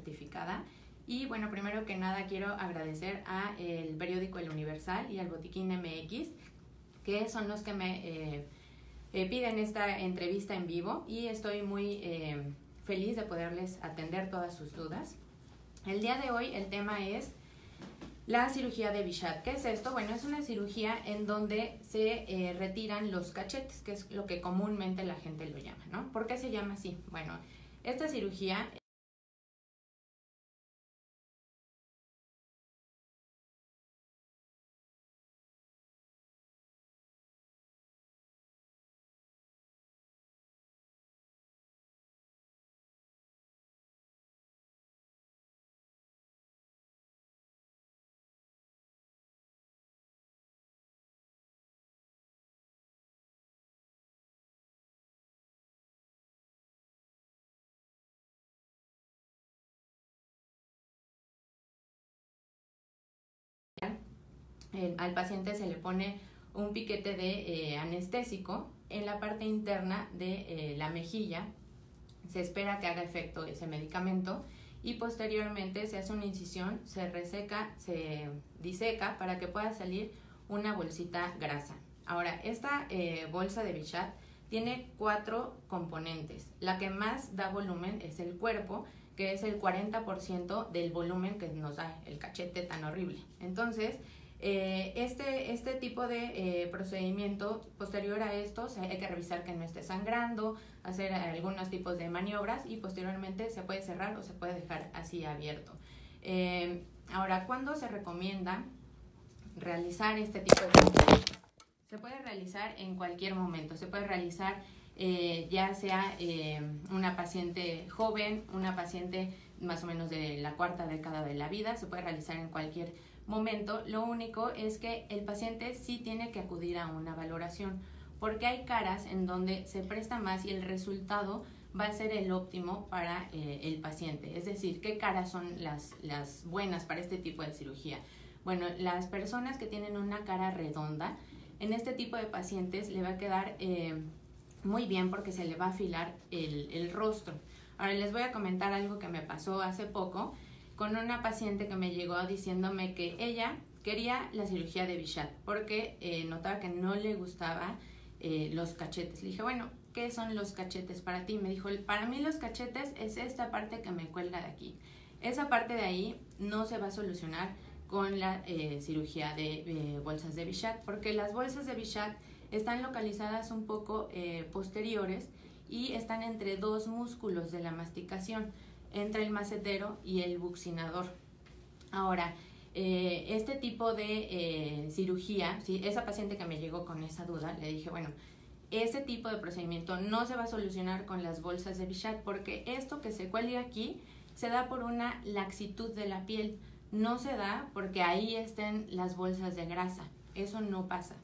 certificada. Y bueno, primero que nada quiero agradecer a el periódico El Universal y al Botiquín MX, que son los que me piden esta entrevista en vivo, y estoy muy feliz de poderles atender todas sus dudas. El día de hoy el tema es la cirugía de Bichat. ¿Qué es esto? Bueno, es una cirugía en donde se retiran los cachetes, que es lo que comúnmente la gente lo llama, ¿no? ¿Por qué se llama así? Bueno, esta cirugía al paciente se le pone un piquete de anestésico en la parte interna de la mejilla. Se espera que haga efecto ese medicamento y posteriormente se hace una incisión, se reseca, se diseca para que pueda salir una bolsita grasa. Ahora, esta bolsa de Bichat tiene 4 componentes. La que más da volumen es el cuerpo, que es el 40% del volumen que nos da el cachete tan horrible. Entonces, este tipo de procedimiento, posterior a esto, hay que revisar que no esté sangrando, hacer algunos tipos de maniobras y posteriormente se puede cerrar o se puede dejar así abierto. Ahora, ¿cuándo se recomienda realizar este tipo de procedimiento? Se puede realizar en cualquier momento, se puede realizar ya sea una paciente joven, una paciente más o menos de la 4ª década de la vida, se puede realizar en cualquier momento. Lo único es que el paciente sí tiene que acudir a una valoración, porque hay caras en donde se presta más y el resultado va a ser el óptimo para el paciente. Es decir, ¿qué caras son las buenas para este tipo de cirugía? Bueno, las personas que tienen una cara redonda, en este tipo de pacientes le va a quedar muy bien porque se le va a afilar el rostro. Ahora les voy a comentar algo que me pasó hace poco con una paciente que me llegó diciéndome que ella quería la cirugía de Bichat porque notaba que no le gustaba los cachetes. Le dije, bueno, ¿qué son los cachetes para ti? Me dijo, para mí los cachetes es esta parte que me cuelga de aquí. Esa parte de ahí no se va a solucionar con la cirugía de bolsas de Bichat, porque las bolsas de Bichat están localizadas un poco posteriores y están entre 2 músculos de la masticación, entre el macetero y el buccinador. Ahora, este tipo de cirugía, si esa paciente que me llegó con esa duda, le dije, bueno, ese tipo de procedimiento no se va a solucionar con las bolsas de Bichat, porque esto que se cuelga aquí se da por una laxitud de la piel, no se da porque ahí estén las bolsas de grasa, eso no pasa.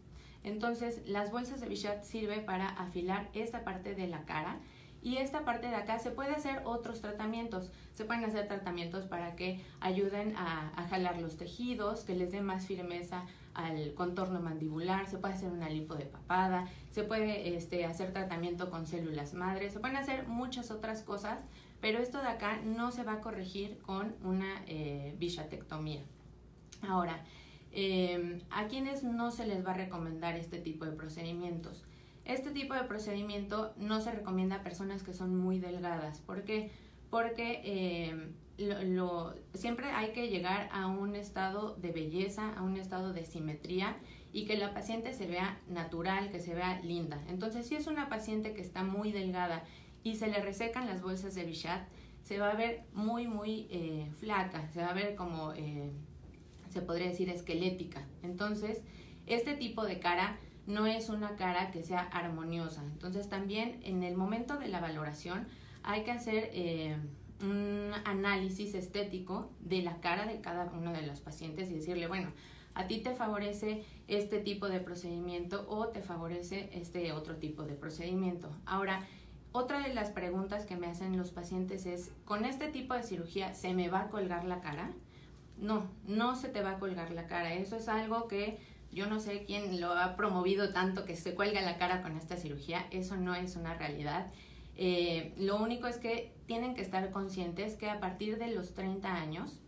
Entonces, las bolsas de Bichat sirven para afilar esta parte de la cara, y esta parte de acá se puede hacer otros tratamientos. Se pueden hacer tratamientos para que ayuden a jalar los tejidos, que les dé más firmeza al contorno mandibular. Se puede hacer una lipo de papada, se puede hacer tratamiento con células madre, se pueden hacer muchas otras cosas, pero esto de acá no se va a corregir con una bichatectomía. Ahora, ¿a quienes no se les va a recomendar este tipo de procedimientos? Este tipo de procedimiento no se recomienda a personas que son muy delgadas. ¿Por qué? Porque siempre hay que llegar a un estado de belleza, a un estado de simetría, y que la paciente se vea natural, que se vea linda. Entonces, si es una paciente que está muy delgada y se le resecan las bolsas de Bichat, se va a ver muy flaca, se va a ver como, se podría decir, esquelética. Entonces, este tipo de cara no es una cara que sea armoniosa. Entonces, también en el momento de la valoración hay que hacer un análisis estético de la cara de cada uno de los pacientes y decirle, bueno, a ti te favorece este tipo de procedimiento o te favorece este otro tipo de procedimiento. Ahora, otra de las preguntas que me hacen los pacientes es, ¿con este tipo de cirugía se me va a colgar la cara? No, no se te va a colgar la cara. Eso es algo que yo no sé quién lo ha promovido tanto, que se cuelga la cara con esta cirugía. Eso no es una realidad. Lo único es que tienen que estar conscientes que a partir de los 30 años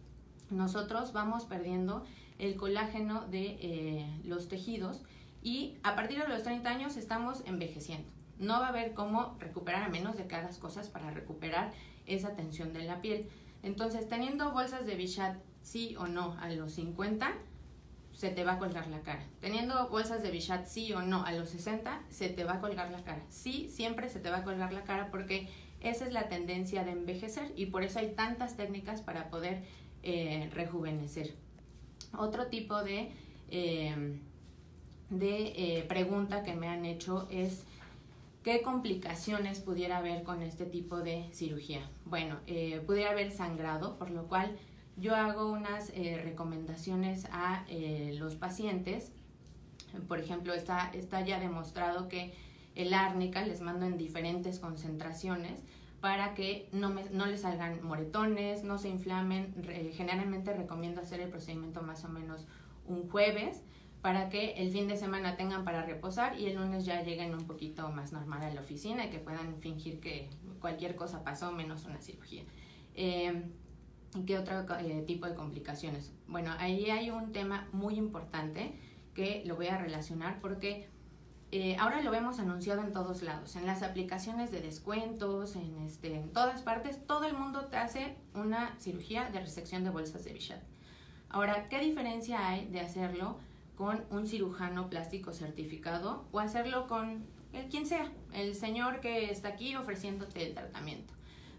nosotros vamos perdiendo el colágeno de los tejidos y a partir de los 30 años estamos envejeciendo. No va a haber cómo recuperar a menos de que hagas cosas para recuperar esa tensión de la piel. Entonces, teniendo bolsas de Bichat sí o no a los 50, se te va a colgar la cara. Teniendo bolsas de Bichat sí o no a los 60, se te va a colgar la cara. Sí, siempre se te va a colgar la cara porque esa es la tendencia de envejecer y por eso hay tantas técnicas para poder rejuvenecer. Otro tipo de pregunta que me han hecho es ¿qué complicaciones pudiera haber con este tipo de cirugía? Bueno, pudiera haber sangrado, por lo cual yo hago unas recomendaciones a los pacientes. Por ejemplo, está ya demostrado que el árnica les mando en diferentes concentraciones para que no les salgan moretones, no se inflamen. Generalmente recomiendo hacer el procedimiento más o menos un jueves para que el fin de semana tengan para reposar y el lunes ya lleguen un poquito más normal a la oficina y que puedan fingir que cualquier cosa pasó menos una cirugía. ¿Qué otro tipo de complicaciones? Bueno, ahí hay un tema muy importante que lo voy a relacionar porque ahora lo vemos anunciado en todos lados, en las aplicaciones de descuentos, en todas partes, todo el mundo te hace una cirugía de resección de bolsas de Bichat. Ahora, ¿qué diferencia hay de hacerlo con un cirujano plástico certificado o hacerlo con quien sea, el señor que está aquí ofreciéndote el tratamiento?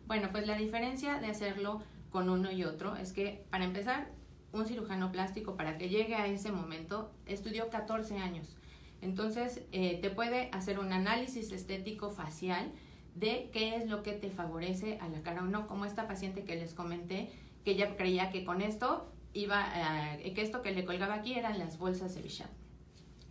Bueno, pues la diferencia de hacerlo con uno y otro es que, para empezar, un cirujano plástico, para que llegue a ese momento, estudió 14 años. Entonces, te puede hacer un análisis estético facial de qué es lo que te favorece a la cara o no, como esta paciente que les comenté, que ella creía que con esto que esto que le colgaba aquí eran las bolsas de Bichat.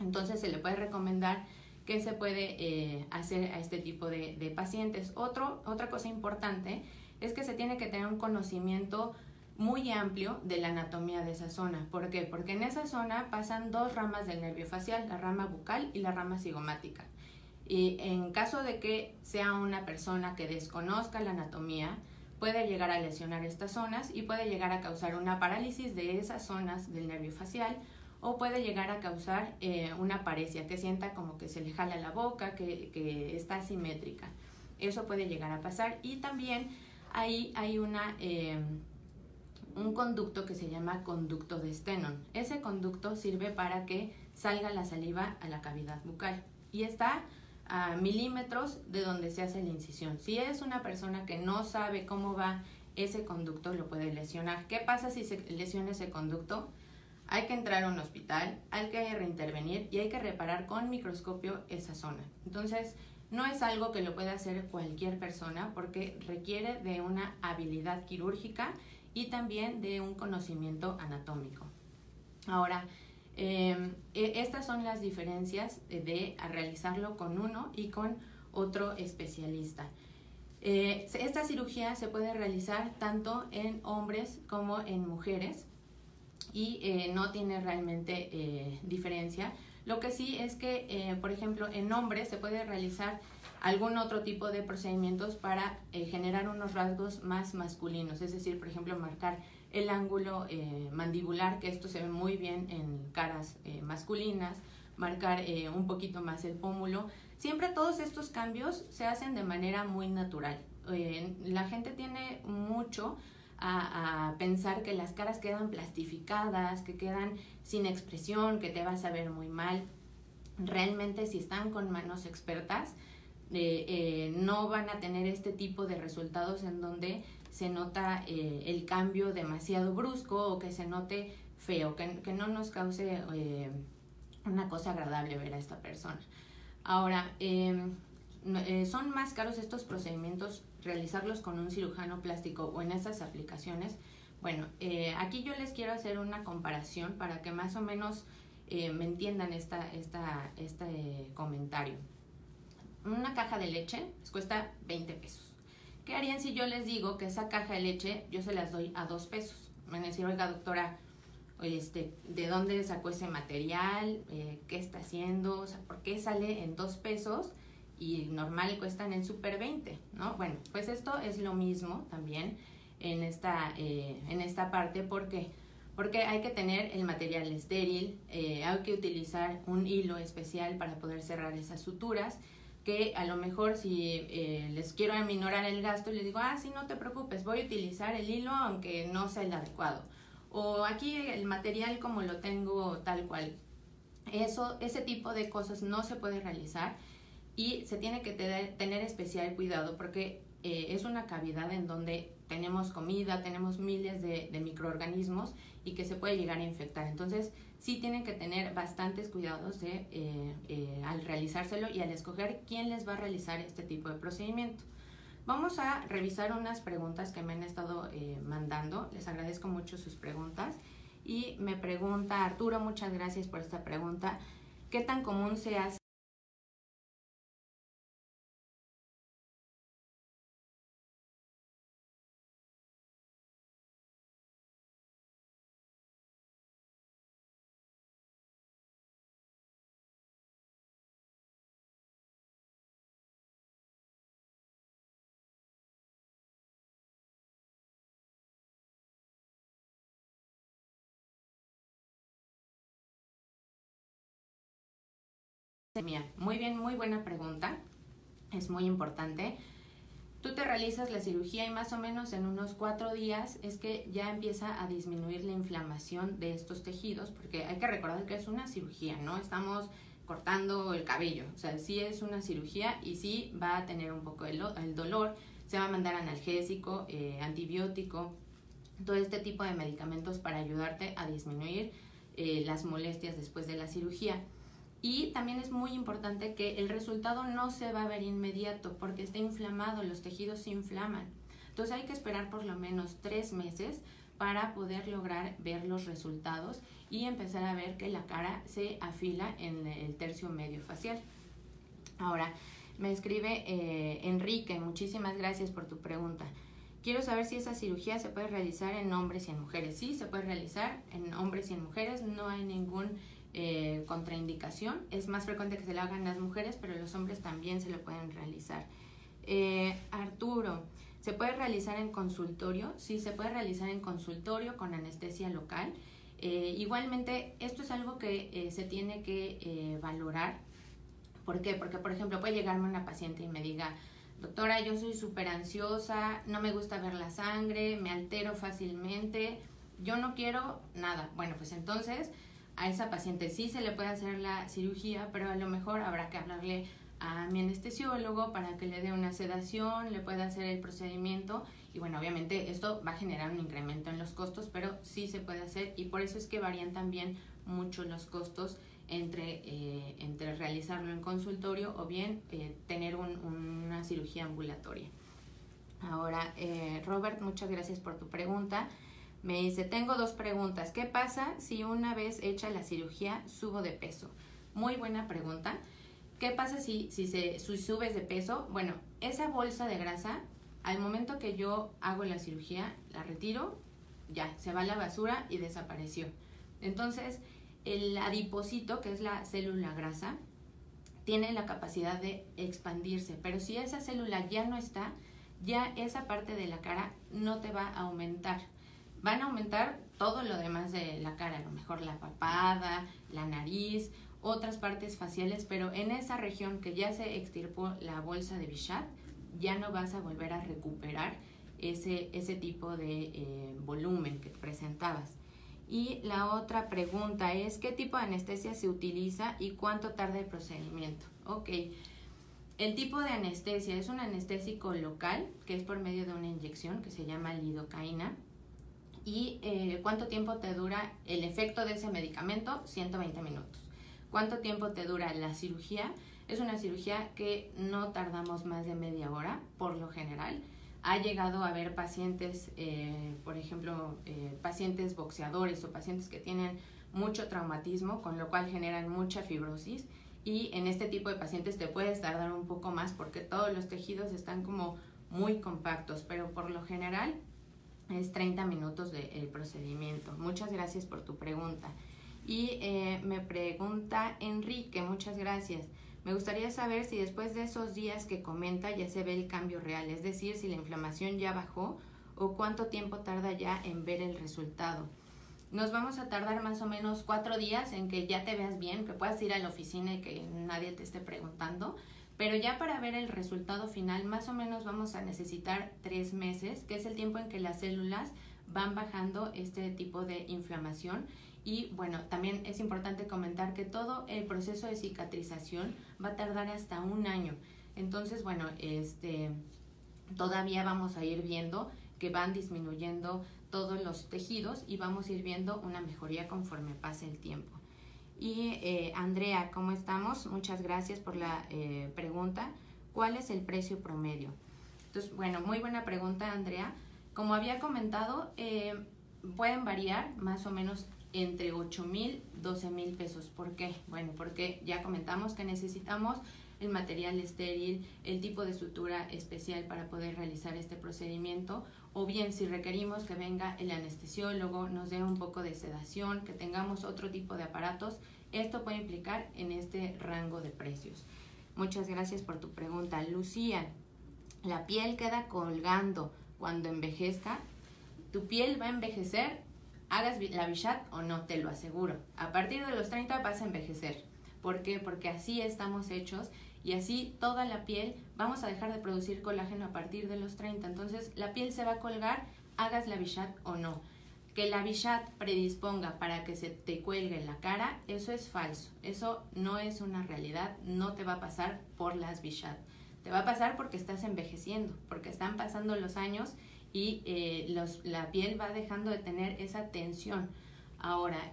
Entonces, se le puede recomendar qué se puede hacer a este tipo de pacientes. Otra cosa importante es que se tiene que tener un conocimiento muy amplio de la anatomía de esa zona. ¿Por qué? Porque en esa zona pasan dos ramas del nervio facial, la rama bucal y la rama cigomática. Y en caso de que sea una persona que desconozca la anatomía, puede llegar a lesionar estas zonas y puede llegar a causar una parálisis de esas zonas del nervio facial o puede llegar a causar una paresia, que sienta como que se le jala la boca, que está asimétrica. Eso puede llegar a pasar y también ahí hay un conducto que se llama conducto de Stennon. Ese conducto sirve para que salga la saliva a la cavidad bucal y está a milímetros de donde se hace la incisión. Si es una persona que no sabe cómo va ese conducto, lo puede lesionar. ¿Qué pasa si se lesiona ese conducto? Hay que entrar a un hospital, hay que reintervenir y hay que reparar con microscopio esa zona. Entonces, no es algo que lo pueda hacer cualquier persona porque requiere de una habilidad quirúrgica y también de un conocimiento anatómico. Ahora, estas son las diferencias de realizarlo con uno y con otro especialista. Esta cirugía se puede realizar tanto en hombres como en mujeres y no tiene realmente diferencia. Lo que sí es que, por ejemplo, en hombres se puede realizar algún otro tipo de procedimientos para generar unos rasgos más masculinos, es decir, por ejemplo, marcar el ángulo mandibular, que esto se ve muy bien en caras masculinas, marcar un poquito más el pómulo. Siempre todos estos cambios se hacen de manera muy natural. La gente tiene mucho a pensar que las caras quedan plastificadas, que quedan sin expresión, que te vas a ver muy mal. Realmente, si están con manos expertas, no van a tener este tipo de resultados en donde se nota el cambio demasiado brusco o que se note feo, que no nos cause una cosa agradable ver a esta persona. Ahora, son más caros estos procedimientos, realizarlos con un cirujano plástico o en estas aplicaciones. Bueno, aquí yo les quiero hacer una comparación para que más o menos me entiendan este comentario. Una caja de leche les cuesta 20 pesos. ¿Qué harían si yo les digo que esa caja de leche yo se las doy a 2 pesos? Me van a decir, oiga, doctora, ¿de dónde sacó ese material? ¿Qué está haciendo? O sea, ¿por qué sale en 2 pesos y normal cuesta en el súper 20, ¿no? Bueno, pues esto es lo mismo también en esta parte. ¿Por qué? Porque hay que tener el material estéril, hay que utilizar un hilo especial para poder cerrar esas suturas, que a lo mejor si les quiero aminorar el gasto, les digo, sí, no te preocupes, voy a utilizar el hilo aunque no sea el adecuado. O aquí el material como lo tengo tal cual. Ese tipo de cosas no se puede realizar y se tiene que tener especial cuidado porque es una cavidad en donde tenemos comida, tenemos miles de microorganismos y que se puede llegar a infectar. Entonces sí tienen que tener bastantes cuidados al realizárselo y al escoger quién les va a realizar este tipo de procedimiento. Vamos a revisar unas preguntas que me han estado mandando. Les agradezco mucho sus preguntas. Y me pregunta Arturo, muchas gracias por esta pregunta. ¿Qué tan común se hace Mía? Muy bien, muy buena pregunta. Es muy importante. Tú te realizas la cirugía y más o menos en unos 4 días es que ya empieza a disminuir la inflamación de estos tejidos, porque hay que recordar que es una cirugía, ¿no? Estamos cortando el cabello, o sea, sí es una cirugía y sí va a tener un poco el dolor, se va a mandar analgésico, antibiótico, todo este tipo de medicamentos para ayudarte a disminuir las molestias después de la cirugía. Y también es muy importante que el resultado no se va a ver inmediato porque está inflamado, los tejidos se inflaman. Entonces hay que esperar por lo menos 3 meses para poder lograr ver los resultados y empezar a ver que la cara se afila en el tercio medio facial. Ahora, me escribe Enrique, muchísimas gracias por tu pregunta. Quiero saber si esa cirugía se puede realizar en hombres y en mujeres. Sí, se puede realizar en hombres y en mujeres, no hay ningún contraindicación. Es más frecuente que se lo hagan las mujeres, pero los hombres también se lo pueden realizar. Arturo, ¿se puede realizar en consultorio? Sí, se puede realizar en consultorio con anestesia local. Igualmente, esto es algo que se tiene que valorar. ¿Por qué? Porque, por ejemplo, puede llegarme una paciente y me diga, doctora, yo soy súper ansiosa, no me gusta ver la sangre, me altero fácilmente, yo no quiero nada. Bueno, pues entonces a esa paciente sí se le puede hacer la cirugía, pero a lo mejor habrá que hablarle a mi anestesiólogo para que le dé una sedación, le pueda hacer el procedimiento y bueno, obviamente esto va a generar un incremento en los costos, pero sí se puede hacer y por eso es que varían también mucho los costos entre realizarlo en consultorio o bien tener una cirugía ambulatoria. Ahora, Robert, muchas gracias por tu pregunta. Me dice, tengo 2 preguntas. ¿Qué pasa si una vez hecha la cirugía subo de peso? Muy buena pregunta. ¿Qué pasa si subes de peso? Bueno, esa bolsa de grasa, al momento que yo hago la cirugía, la retiro, ya, se va a la basura y desapareció. Entonces, el adipocito, que es la célula grasa, tiene la capacidad de expandirse, pero si esa célula ya no está, ya esa parte de la cara no te va a aumentar. Van a aumentar todo lo demás de la cara, a lo mejor la papada, la nariz, otras partes faciales, pero en esa región que ya se extirpó la bolsa de Bichat, ya no vas a volver a recuperar ese tipo de volumen que presentabas. Y la otra pregunta es, ¿qué tipo de anestesia se utiliza y cuánto tarda el procedimiento? Ok, el tipo de anestesia es un anestésico local, que es por medio de una inyección que se llama lidocaína. ¿Y cuánto tiempo te dura el efecto de ese medicamento? 120 minutos. ¿Cuánto tiempo te dura la cirugía? Es una cirugía que no tardamos más de media hora, por lo general. Ha llegado a haber pacientes, por ejemplo, pacientes boxeadores o pacientes que tienen mucho traumatismo, con lo cual generan mucha fibrosis. Y en este tipo de pacientes te puedes tardar un poco más porque todos los tejidos están como muy compactos, pero por lo general es 30 minutos del procedimiento. Muchas gracias por tu pregunta. Y me pregunta Enrique, muchas gracias. Me gustaría saber si después de esos días que comenta ya se ve el cambio real, es decir, si la inflamación ya bajó o cuánto tiempo tarda ya en ver el resultado. Nos vamos a tardar más o menos 4 días en que ya te veas bien, que puedas ir a la oficina y que nadie te esté preguntando, pero ya para ver el resultado final más o menos vamos a necesitar 3 meses, que es el tiempo en que las células van bajando este tipo de inflamación. Y bueno, también es importante comentar que todo el proceso de cicatrización va a tardar hasta 1 año. Entonces, bueno, todavía vamos a ir viendo que van disminuyendo todos los tejidos y vamos a ir viendo una mejoría conforme pase el tiempo. Y Andrea, ¿cómo estamos? Muchas gracias por la pregunta. ¿Cuál es el precio promedio? Entonces, bueno, muy buena pregunta, Andrea. Como había comentado, pueden variar más o menos entre 8,000 y 12,000 pesos. ¿Por qué? Bueno, porque ya comentamos que necesitamos el material estéril, el tipo de sutura especial para poder realizar este procedimiento, o bien si requerimos que venga el anestesiólogo, nos dé un poco de sedación, que tengamos otro tipo de aparatos, esto puede implicar en este rango de precios. Muchas gracias por tu pregunta. Lucía, la piel queda colgando cuando envejezca. Tu piel va a envejecer, hagas la Bichat o no, te lo aseguro. A partir de los 30 vas a envejecer. ¿Por qué? Porque así estamos hechos y así toda la piel, vamos a dejar de producir colágeno a partir de los 30. Entonces la piel se va a colgar, hagas la Bichat o no. Que la Bichat predisponga para que se te cuelgue en la cara, eso es falso. Eso no es una realidad, no te va a pasar por las Bichat. Te va a pasar porque estás envejeciendo, porque están pasando los años y la piel va dejando de tener esa tensión. Ahora,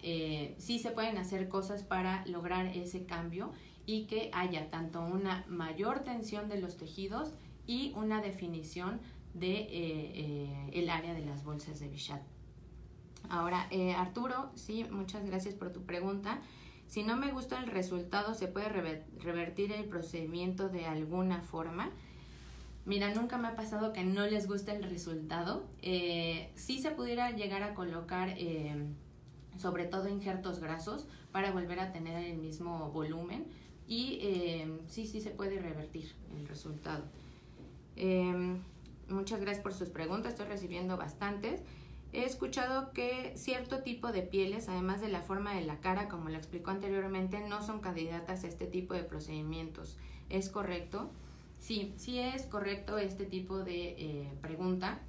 sí se pueden hacer cosas para lograr ese cambio y que haya tanto una mayor tensión de los tejidos y una definición de el área de las bolsas de Bichat. Ahora, Arturo, sí, muchas gracias por tu pregunta. Si no me gusta el resultado, ¿se puede revertir el procedimiento de alguna forma? Mira, nunca me ha pasado que no les guste el resultado. Sí se pudiera llegar a colocar, sobre todo injertos grasos, para volver a tener el mismo volumen. Y sí se puede revertir el resultado. Muchas gracias por sus preguntas, estoy recibiendo bastantes. He escuchado que cierto tipo de pieles, además de la forma de la cara, como lo explicó anteriormente, no son candidatas a este tipo de procedimientos. ¿Es correcto? Sí es correcto este tipo de pregunta.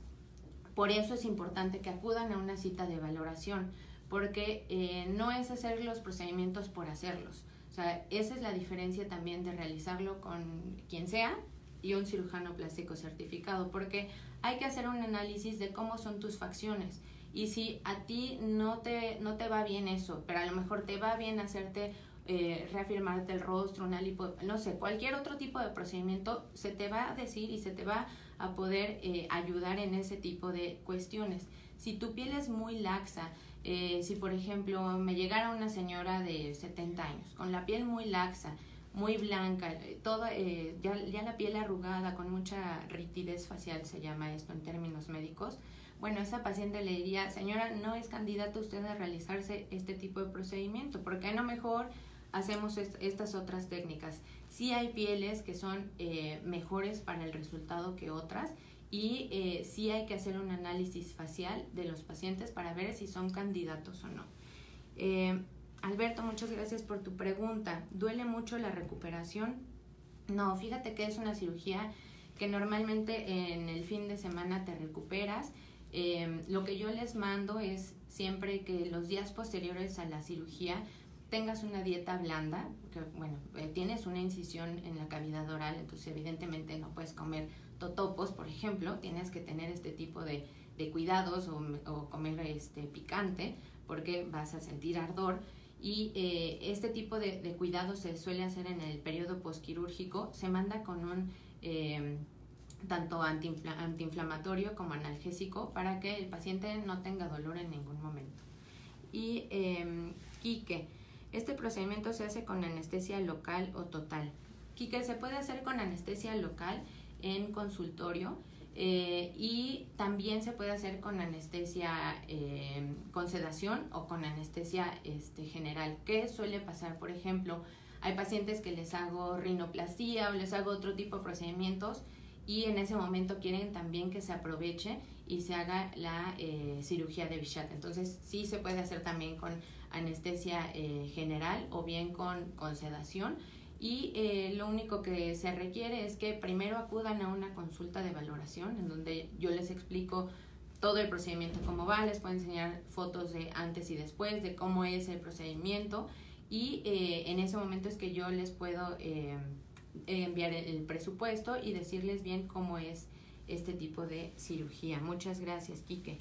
Por eso es importante que acudan a una cita de valoración, porque no es hacer los procedimientos por hacerlos. O sea, esa es la diferencia también de realizarlo con quien sea y un cirujano plástico certificado, porque hay que hacer un análisis de cómo son tus facciones. Y si a ti no te va bien eso, pero a lo mejor te va bien hacerte reafirmarte el rostro, una lipo, no sé, cualquier otro tipo de procedimiento, se te va a decir y se te va a poder ayudar en ese tipo de cuestiones. Si tu piel es muy laxa, si por ejemplo me llegara una señora de 70 años con la piel muy laxa, muy blanca, ya la piel arrugada, con mucha ritidez facial, se llama esto en términos médicos, bueno, a esa paciente le diría, señora, no es candidata usted a realizarse este tipo de procedimiento, porque a lo mejor hacemos estas otras técnicas. Sí hay pieles que son mejores para el resultado que otras, y sí hay que hacer un análisis facial de los pacientes para ver si son candidatos o no. Alberto, muchas gracias por tu pregunta. ¿Duele mucho la recuperación? No, fíjate que es una cirugía que normalmente en el fin de semana te recuperas. Lo que yo les mando es siempre que los días posteriores a la cirugía tengas una dieta blanda, que bueno, tienes una incisión en la cavidad oral, entonces evidentemente no puedes comer totopos, por ejemplo, tienes que tener este tipo de cuidados o comer picante, porque vas a sentir ardor. Y este tipo de cuidados se suele hacer en el periodo posquirúrgico. Se manda con un tanto antiinflamatorio como analgésico para que el paciente no tenga dolor en ningún momento. Y Quique, ¿este procedimiento se hace con anestesia local o total? Quique, se puede hacer con anestesia local en consultorio. Y también se puede hacer con anestesia con sedación o con anestesia general. ¿Qué suele pasar? Por ejemplo, Hay pacientes que les hago rinoplastia o les hago otro tipo de procedimientos y en ese momento quieren también que se aproveche y se haga la cirugía de Bichat. Entonces sí se puede hacer también con anestesia general o bien con sedación. Y lo único que se requiere es que primero acudan a una consulta de valoración en donde yo les explico todo el procedimiento, cómo va, les puedo enseñar fotos de antes y después, de cómo es el procedimiento y en ese momento es que yo les puedo enviar el presupuesto y decirles bien cómo es este tipo de cirugía. Muchas gracias, Quique.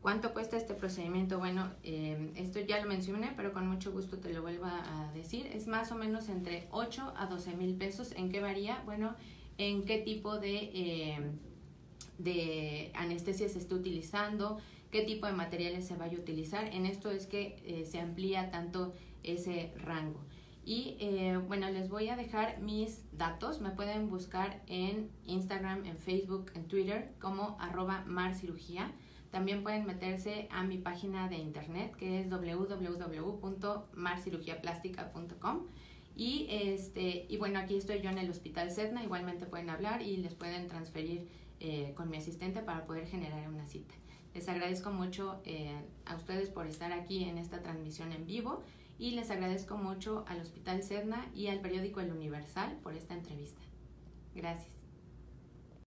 ¿Cuánto cuesta este procedimiento? Bueno, esto ya lo mencioné, pero con mucho gusto te lo vuelvo a decir. Es más o menos entre 8 a 12 mil pesos. ¿En qué varía? Bueno, en qué tipo de anestesia se está utilizando, qué tipo de materiales se vaya a utilizar. En esto es que se amplía tanto ese rango. Y bueno, les voy a dejar mis datos. Me pueden buscar en Instagram, en Facebook, en Twitter como @marcirugía. También pueden meterse a mi página de internet que es www.marcirugiaplástica.com y bueno, aquí estoy yo en el Hospital Sedna. Igualmente pueden hablar y les pueden transferir con mi asistente para poder generar una cita. Les agradezco mucho a ustedes por estar aquí en esta transmisión en vivo y les agradezco mucho al Hospital Sedna y al periódico El Universal por esta entrevista. Gracias.